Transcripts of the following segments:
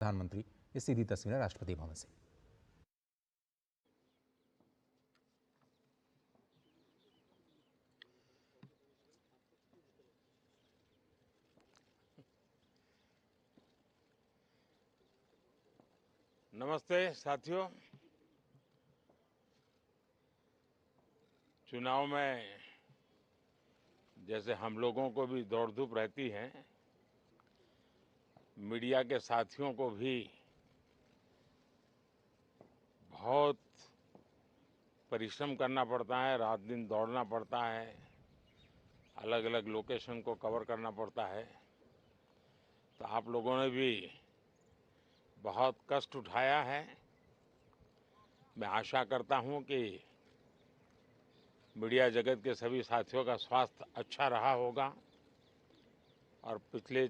प्रधानमंत्री ये सीधी तस्वीरें राष्ट्रपति भवन से। नमस्ते साथियों। चुनाव में जैसे हम लोगों को भी दौड़ धूप रहती है, मीडिया के साथियों को भी बहुत परिश्रम करना पड़ता है, रात दिन दौड़ना पड़ता है, अलग अलग लोकेशन को कवर करना पड़ता है। तो आप लोगों ने भी बहुत कष्ट उठाया है। मैं आशा करता हूं कि मीडिया जगत के सभी साथियों का स्वास्थ्य अच्छा रहा होगा और पिछले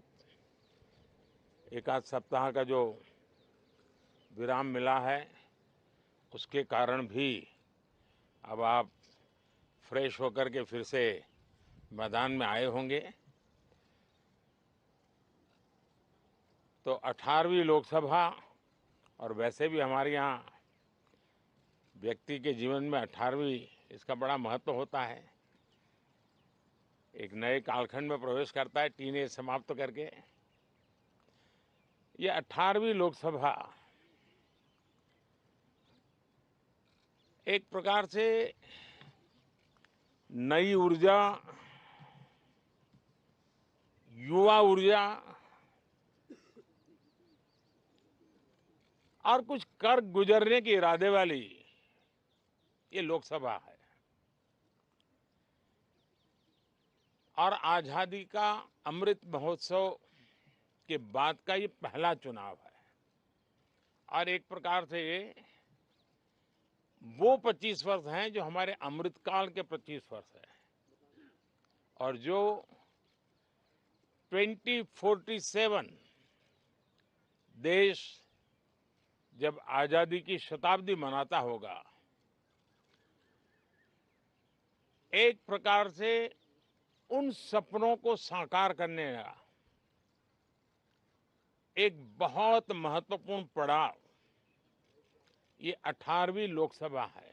एक आध सप्ताह का जो विराम मिला है उसके कारण भी अब आप फ्रेश होकर के फिर से मैदान में आए होंगे। तो 18वीं लोकसभा, और वैसे भी हमारे यहाँ व्यक्ति के जीवन में 18वीं इसका बड़ा महत्व होता है। एक नए कालखंड में प्रवेश करता है टीनेज समाप्त करके। ये 18वीं लोकसभा एक प्रकार से नई ऊर्जा, युवा ऊर्जा और कुछ कर गुजरने के इरादे वाली ये लोकसभा है और आजादी का अमृत महोत्सव के बाद का ये पहला चुनाव है। और एक प्रकार से ये वो 25 वर्ष हैं जो हमारे अमृतकाल के 25 वर्ष हैं और जो 2047 देश जब आजादी की शताब्दी मनाता होगा, एक प्रकार से उन सपनों को साकार करने का एक बहुत महत्वपूर्ण पड़ाव ये 18वीं लोकसभा है।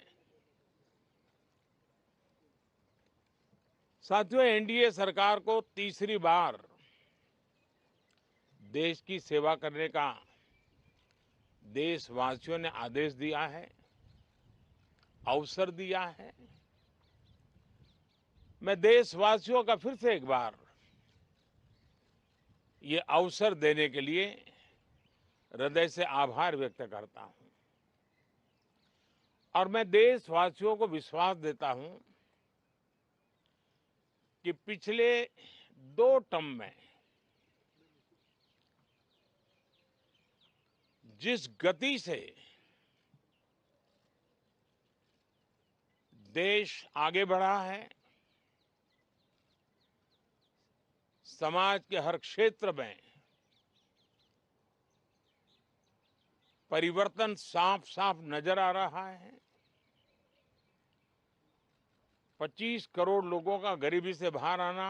साथियों, एनडीए सरकार को तीसरी बार देश की सेवा करने का देशवासियों ने आदेश दिया है, अवसर दिया है। मैं देशवासियों का फिर से एक बार ये अवसर देने के लिए हृदय से आभार व्यक्त करता हूं और मैं देशवासियों को विश्वास देता हूं कि पिछले 2 टर्म में जिस गति से देश आगे बढ़ा है, समाज के हर क्षेत्र में परिवर्तन साफ साफ नजर आ रहा है। 25 करोड़ लोगों का गरीबी से बाहर आना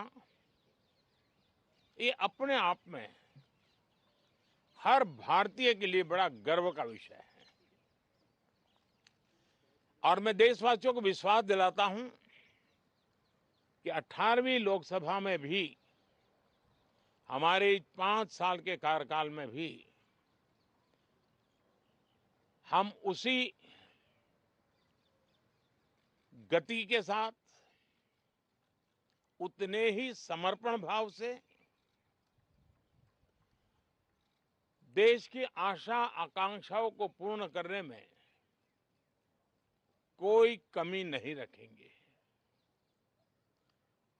ये अपने आप में हर भारतीय के लिए बड़ा गर्व का विषय है और मैं देशवासियों को विश्वास दिलाता हूं कि 18वीं लोकसभा में भी, हमारे 5 साल के कार्यकाल में भी, हम उसी गति के साथ, उतने ही समर्पण भाव से देश की आशा आकांक्षाओं को पूर्ण करने में कोई कमी नहीं रखेंगे।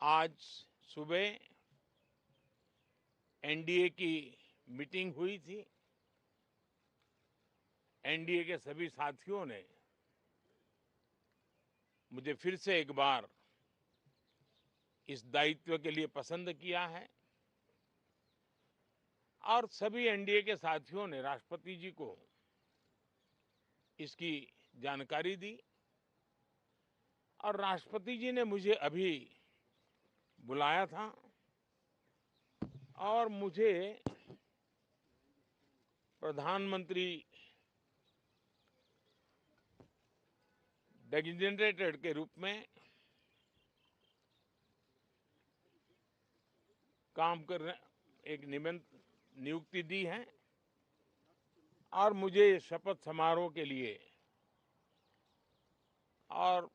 आज सुबह एनडीए की मीटिंग हुई थी। एनडीए के सभी साथियों ने मुझे फिर से एक बार इस दायित्व के लिए पसंद किया है और सभी एनडीए के साथियों ने राष्ट्रपति जी को इसकी जानकारी दी और राष्ट्रपति जी ने मुझे अभी बुलाया था और मुझे प्रधानमंत्री डेजिग्नेटेड के रूप में काम करने एक नियुक्ति दी है और मुझे शपथ समारोह के लिए और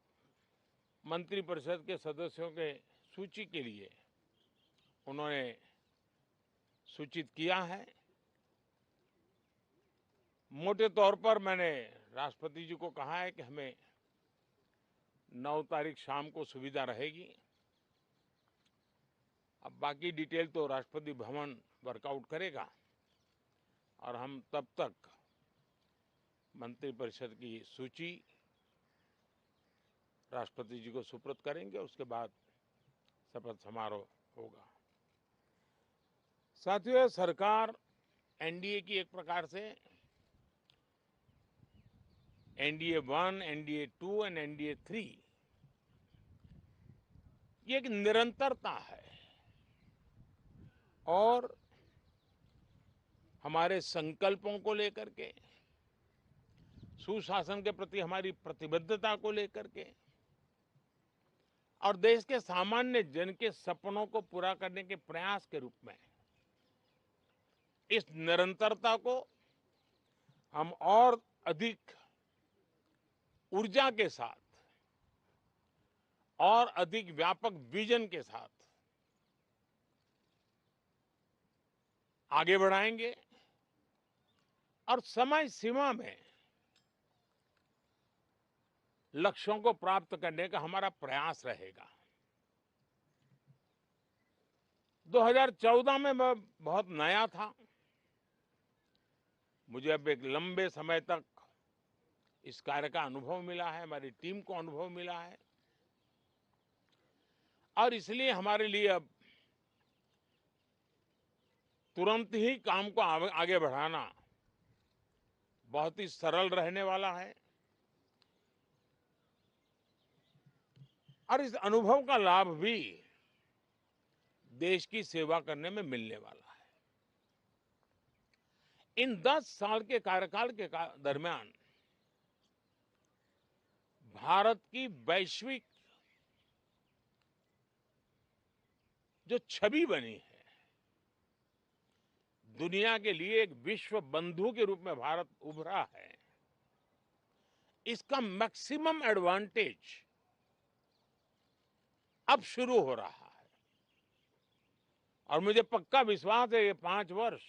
मंत्रिपरिषद के सदस्यों के सूची के लिए उन्होंने सूचित किया है। मोटे तौर पर मैंने राष्ट्रपति जी को कहा है कि हमें 9 तारीख शाम को सुविधा रहेगी। अब बाकी डिटेल तो राष्ट्रपति भवन वर्कआउट करेगा और हम तब तक मंत्रिपरिषद की सूची राष्ट्रपति जी को सुपुर्द करेंगे। उसके बाद शपथ समारोह होगा। साथियों, सरकार एनडीए की एक प्रकार से एनडीए 1, एनडीए 2 और एनडीए 3 ये एक निरंतरता है और हमारे संकल्पों को लेकर के, सुशासन के प्रति हमारी प्रतिबद्धता को लेकर के और देश के सामान्य जन के सपनों को पूरा करने के प्रयास के रूप में इस निरंतरता को हम और अधिक ऊर्जा के साथ और अधिक व्यापक विजन के साथ आगे बढ़ाएंगे और समय सीमा में लक्ष्यों को प्राप्त करने का हमारा प्रयास रहेगा। 2014 में मैं बहुत नया था। मुझे अब एक लंबे समय तक इस कार्य का अनुभव मिला है, हमारी टीम को अनुभव मिला है और इसलिए हमारे लिए अब तुरंत ही काम को आगे बढ़ाना बहुत ही सरल रहने वाला है और इस अनुभव का लाभ भी देश की सेवा करने में मिलने वाला है। इन 10 साल के कार्यकाल के दरमियान भारत की वैश्विक जो छवि बनी है, दुनिया के लिए एक विश्व बंधु के रूप में भारत उभरा है, इसका मैक्सिमम एडवांटेज अब शुरू हो रहा है और मुझे पक्का विश्वास है ये 5 वर्ष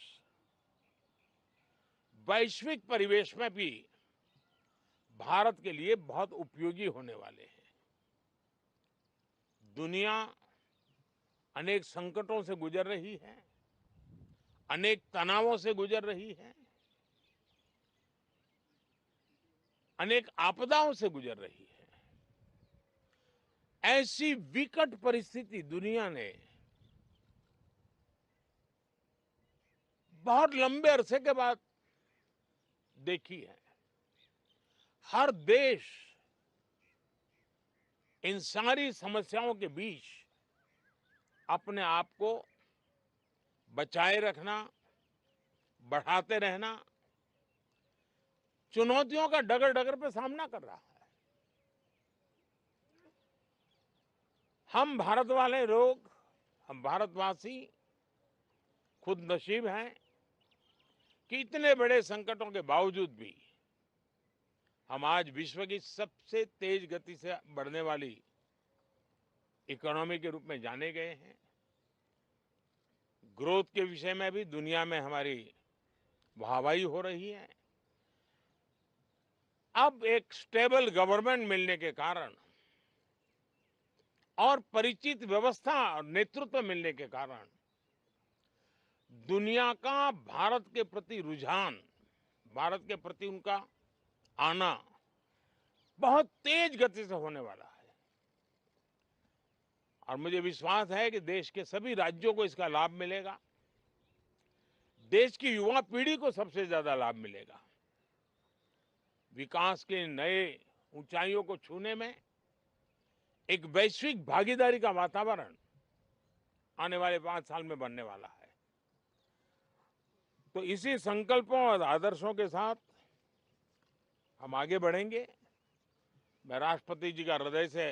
वैश्विक परिवेश में भी भारत के लिए बहुत उपयोगी होने वाले हैं। दुनिया अनेक संकटों से गुजर रही है, अनेक तनावों से गुजर रही है, अनेक आपदाओं से गुजर रही है। ऐसी विकट परिस्थिति दुनिया ने बहुत लंबे अरसे के बाद देखी है। हर देश इन सारी समस्याओं के बीच अपने आप को बचाए रखना, बढ़ाते रहना, चुनौतियों का डगर डगर पे सामना कर रहा है। हम भारत वाले लोग, हम भारतवासी खुद नसीब हैं कि इतने बड़े संकटों के बावजूद भी हम आज विश्व की सबसे तेज गति से बढ़ने वाली इकोनॉमी के रूप में जाने गए हैं। ग्रोथ के विषय में भी दुनिया में हमारी वाहवाही हो रही है। अब एक स्टेबल गवर्नमेंट मिलने के कारण और परिचित व्यवस्था और नेतृत्व मिलने के कारण दुनिया का भारत के प्रति रुझान, भारत के प्रति उनका आना बहुत तेज गति से होने वाला है और मुझे विश्वास है कि देश के सभी राज्यों को इसका लाभ मिलेगा। देश की युवा पीढ़ी को सबसे ज्यादा लाभ मिलेगा। विकास के नए ऊंचाइयों को छूने में एक वैश्विक भागीदारी का वातावरण आने वाले 5 साल में बनने वाला है। तो इसी संकल्पों और आदर्शों के साथ हम आगे बढ़ेंगे। मैं राष्ट्रपति जी का हृदय से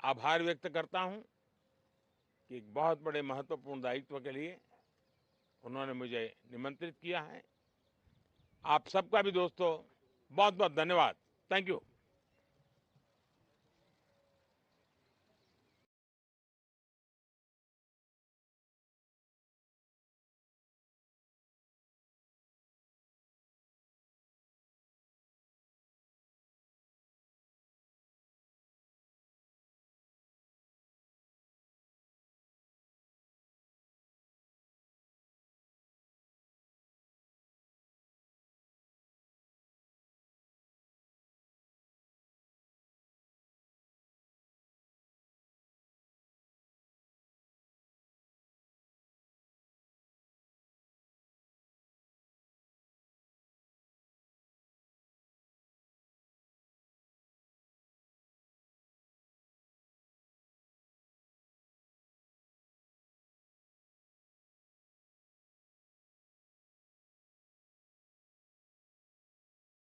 आभार व्यक्त करता हूं कि एक बहुत बड़े महत्वपूर्ण दायित्व के लिए उन्होंने मुझे निमंत्रित किया है। आप सबका भी दोस्तों बहुत बहुत धन्यवाद। Thank you.